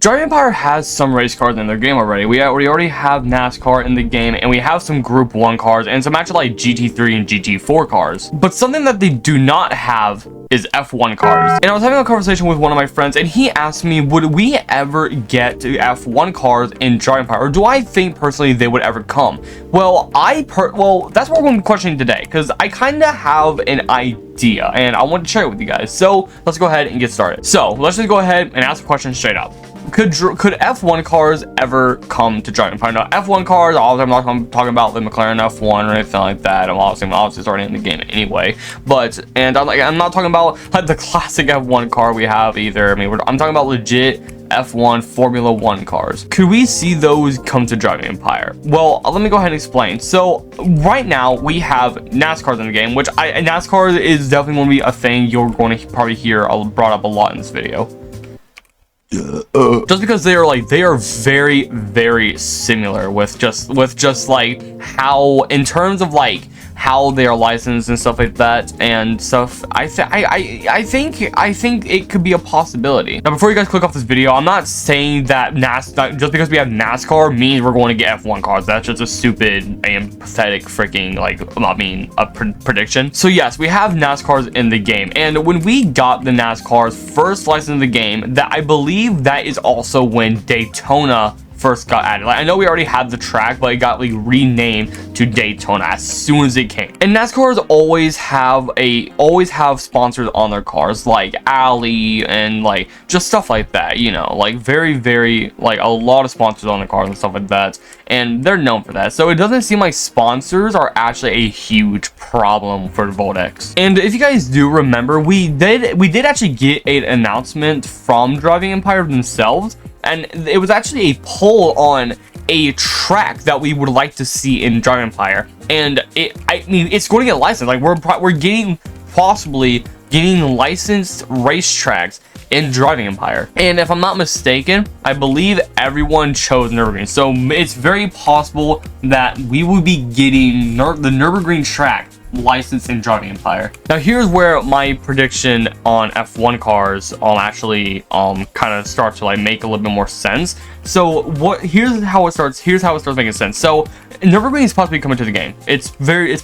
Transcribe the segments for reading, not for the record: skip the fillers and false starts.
Driving Empire has some race cars in their game already. We already have NASCAR in the game, and we have some Group 1 cars and some actually like GT3 and GT4 cars. But something that they do not have is F1 cars. And I was having a conversation with one of my friends, and he asked me, would we ever get to F1 cars in Driving Empire, or do I think personally they would ever come? Well, that's what we're going to be questioning today, because I kind of have an idea, and I want to share it with you guys. So let's go ahead and get started. So let's just go ahead and ask a question straight up. Could F1 cars ever come to Driving Empire? Now, F1 cars, I'm not talking about the McLaren F1 or anything like that. I'm obviously it's already in the game anyway. And I'm not talking about like the classic F1 car we have either. I mean, I'm talking about legit F1 Formula 1 cars. Could we see those come to Driving Empire? Well, let me go ahead and explain. So right now we have NASCARs in the game, which NASCAR is definitely going to be a thing you're going to probably hear brought up a lot in this video. Just because they are very, very similar with just like how, in terms of like how they are licensed and stuff like that and stuff. I think it could be a possibility. Now, before you guys click off this video, I'm not saying that just because we have NASCAR means we're going to get F1 cars. That's just a stupid and pathetic freaking prediction. So yes, we have NASCARs in the game, and when we got the NASCARs first licensed in the game, that I believe that is also when Daytona first got added. Like, I know we already had the track, but it got like renamed to Daytona as soon as it came. And NASCARs always have sponsors on their cars, like Ali and like just stuff like that, you know, like very like a lot of sponsors on the cars and stuff like that, and they're known for that. So it doesn't seem like sponsors are actually a huge problem for Voltex. And if you guys do remember, we did actually get an announcement from Driving Empire themselves, and it was actually a poll on a track that we would like to see in Driving Empire, and I mean it's going to get licensed. Like we're possibly getting licensed racetracks in Driving Empire, and if I'm not mistaken, I believe everyone chose Nürburgring, so it's very possible that we will be getting the Nürburgring track licensed in Driving Empire. Now here's where my prediction on F1 cars actually kind of starts to like make a little bit more sense. So here's how it starts making sense. So Nürburgring is possibly coming to the game. It's very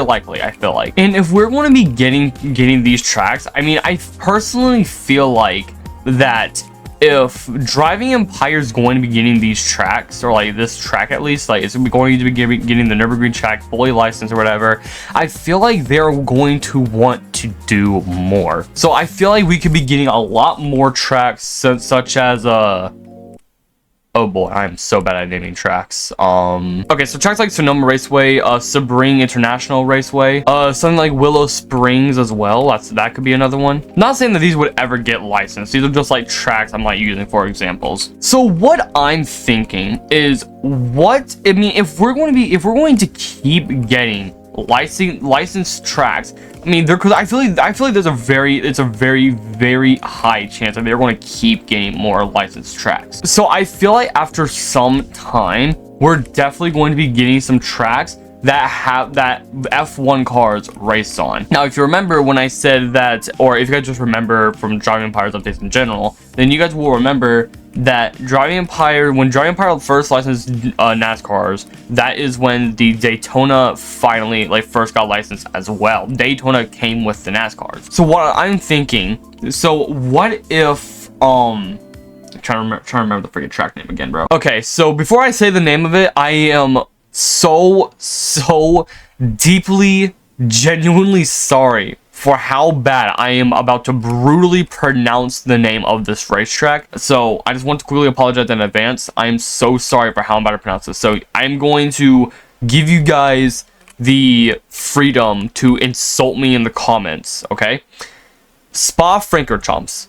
likely, I feel like. And if we're going to be getting these tracks, I mean, I personally feel like that if Driving Empire is going to be getting these tracks, or like this track at least, like it's going to be getting the Nürburgring track fully licensed or whatever, I feel like they're going to want to do more. So I feel like we could be getting a lot more tracks, such as oh boy, I'm so bad at naming tracks. Okay, so tracks like Sonoma Raceway, Sebring International Raceway, something like Willow Springs as well. That could be another one. Not saying that these would ever get licensed. These are just like tracks I'm like using for examples. So what I'm thinking is, if we're going to keep getting licensed tracks, I mean, I feel like it's a very high chance that they're going to keep getting more licensed tracks. So I feel like after some time, we're definitely going to be getting some tracks that have that F1 cars race on. Now, if you remember when I said that, or if you guys just remember from Driving Empire's updates in general, then you guys will remember that when Driving Empire first licensed NASCARs, that is when the Daytona finally first got licensed as well. Daytona came with the NASCARs. So what I'm thinking, so what if I'm trying to remember the freaking track name again, bro. Okay, so before I say the name of it, I am so deeply, genuinely sorry for how bad I am about to brutally pronounce the name of this racetrack. So I just want to quickly apologize in advance. I am so sorry for how I'm about to pronounce this. So I'm going to give you guys the freedom to insult me in the comments, okay? Spa-Francorchamps.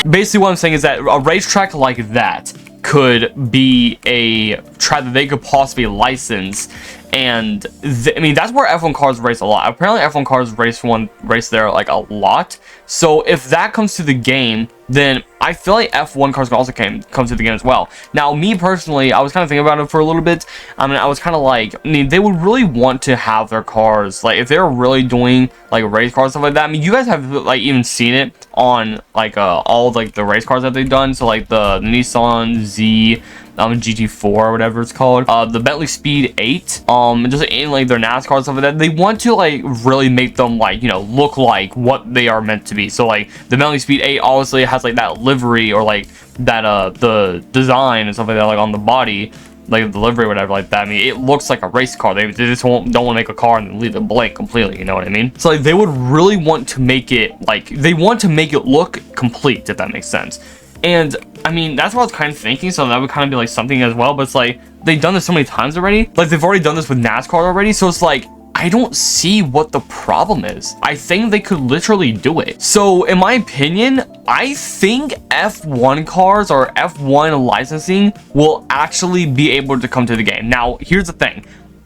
Basically what I'm saying is that a racetrack like that could be a track that they could possibly license, and I mean that's where F1 cars race a lot. Apparently F1 cars race there like a lot. So if that comes to the game, then I feel like F1 cars can also come to the game as well. Now, me personally, I was kind of thinking about it for a little bit. I mean, I was kind of like, I mean, they would really want to have their cars, like, if they're really doing, like, race cars, stuff like that. I mean, you guys have, like, even seen it on, like, all, like, the race cars that they've done. So, like, the Nissan Z, GT4 or whatever it's called, the Bentley Speed 8, just in like their NASCAR and stuff like that. They want to like really make them like, you know, look like what they are meant to be. So like the Bentley Speed 8 obviously has like that livery or like that the design and stuff like that, like on the body, like the livery or whatever like that. I mean, it looks like a race car. They just don't want to make a car and then leave it blank completely, you know what I mean? So like they would really want to make it like, they want to make it look complete, if that makes sense. And I mean, that's what I was kind of thinking, so that would kind of be like something as well. But it's like they've done this so many times already, like they've already done this with NASCAR already, so it's like I don't see what the problem is. I think they could literally do it. So in my opinion, I think F1 cars or F1 licensing will actually be able to come to the game. Now here's the thing,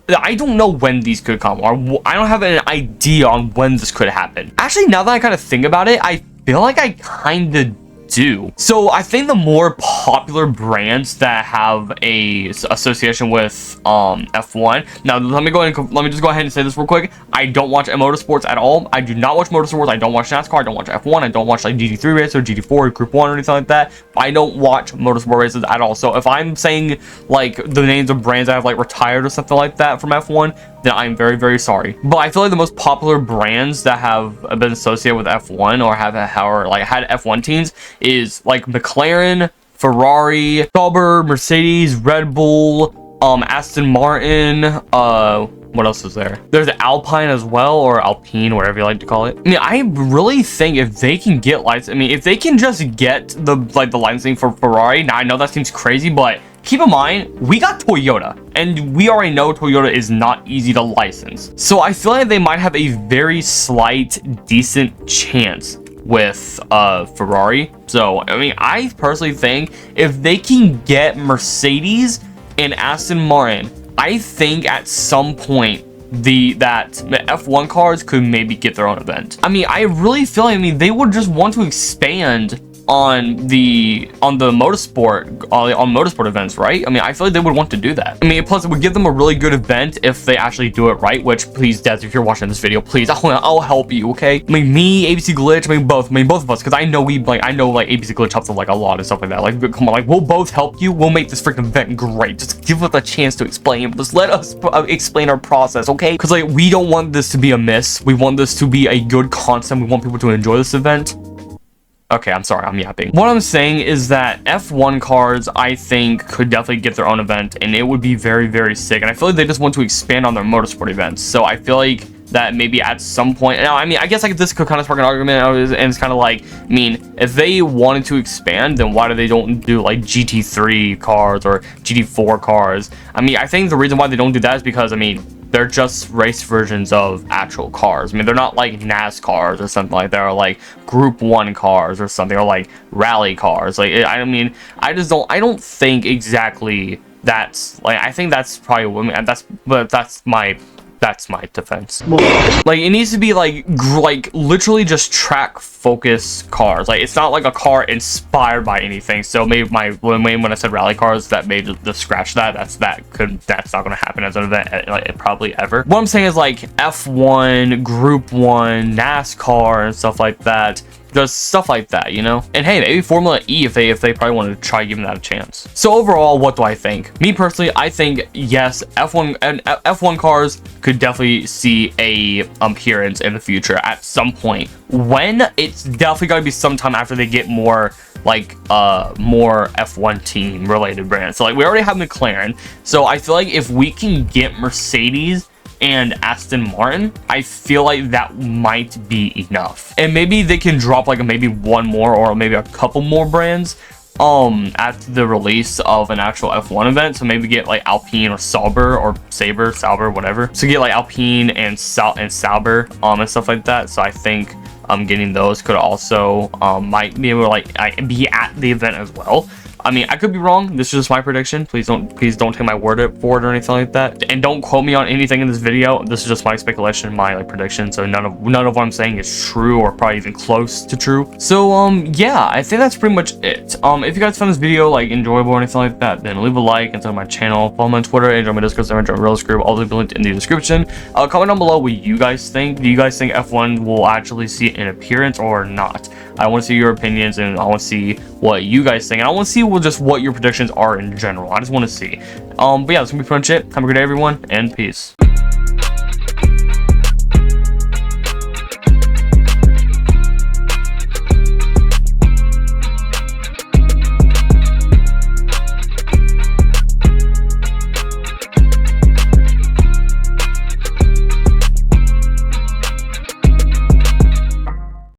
I don't know when these could come, or I don't have an idea on when this could happen. Actually, now that I kind of think about it, I feel like I kind of do. So I think the more popular brands that have a association with F1. Now let me just go ahead and say this real quick. I don't watch motorsports at all. I do not watch motorsports. I don't watch NASCAR. I don't watch F1. I don't watch like GT3 races or GT4 or Group 1 or anything like that. I don't watch motorsport races at all. So if I'm saying like the names of brands that have like retired or something like that from F1, then I'm very, very sorry. But I feel like the most popular brands that have been associated with F1 or have like had F1 teams is like McLaren, Ferrari, Sauber, Mercedes, Red Bull, Aston Martin, what else is there? There's Alpine as well, or Alpine, whatever you like to call it. I mean, I really think if they can get license, I mean, if they can just get the licensing for Ferrari. Now I know that seems crazy, but keep in mind, we got Toyota, and we already know Toyota is not easy to license. So I feel like they might have a very slight, decent chance with Ferrari. So, I mean, I personally think if they can get Mercedes and Aston Martin, I think at some point the F1 cars could maybe get their own event. I mean, I really feel like, I mean, they would just want to expand on the motorsport events, right? I mean, I feel like they would want to do that. I mean, plus it would give them a really good event if they actually do it right, which please, Des, if you're watching this video, please, I'll help you, okay? I mean, me, ABC Glitch, I mean both of us, because I know ABC Glitch helps with like a lot of stuff like that. Like, come on, like we'll both help you. We'll make this freaking event great. Just give us a chance to explain. Just let us explain our process, okay? Because like we don't want this to be a miss. We want this to be a good concept. We want people to enjoy this event. Okay, I'm sorry, I'm yapping. What I'm saying is that F1 cars, I think, could definitely get their own event, and it would be very, very sick. And I feel like they just want to expand on their motorsport events. So I feel like that maybe at some point, now, I mean, I guess like this could kind of spark an argument, and it's kind of like, I mean, if they wanted to expand, then why do they don't do like GT3 cars or GT4 cars? I mean, I think the reason why they don't do that is because, I mean, they're just race versions of actual cars. I mean, they're not like NASCARs or something like that, or like Group 1 cars or something, or like rally cars. Like, I mean, I don't think exactly that's, like, I think that's probably, that's my defense. Like, it needs to be like literally just track focus cars. Like, it's not like a car inspired by anything. So maybe when I said rally cars, that may just scratch that. That's not gonna happen as an event, like, probably ever. What I'm saying is like F1, Group 1, NASCAR, and stuff like that. Just stuff like that, you know? And hey, maybe Formula E if they probably wanted to try giving that a chance. So overall, what do I think? Me personally, I think yes, F1 cars could definitely see a appearance in the future at some point. When? It's definitely got to be sometime after they get more like more F1 team related brands. So like we already have McLaren. So I feel like if we can get Mercedes and Aston Martin, I feel like that might be enough. And maybe they can drop like maybe one more or maybe a couple more brands after the release of an actual F1 event. So maybe get like Alpine or Sauber or Sauber, whatever. So get like Alpine and Sauber and stuff like that. So I think getting those could also might be able to like be at the event as well. I mean, I could be wrong. This is just my prediction. Please don't take my word for it or anything like that. And don't quote me on anything in this video. This is just my speculation, my like prediction. So none of what I'm saying is true or probably even close to true. So yeah, I think that's pretty much it. If you guys found this video like enjoyable or anything like that, then leave a like and subscribe to my channel. Follow me on Twitter and join my Discord server, join my Reels group. All will be linked in the description. Comment down below what you guys think. Do you guys think F1 will actually see an appearance or not? I want to see your opinions, and I want to see what you guys think, and I want to see what your predictions are in general. I just want to see. But yeah, that's gonna be pretty much it. Have a good day, everyone, and peace.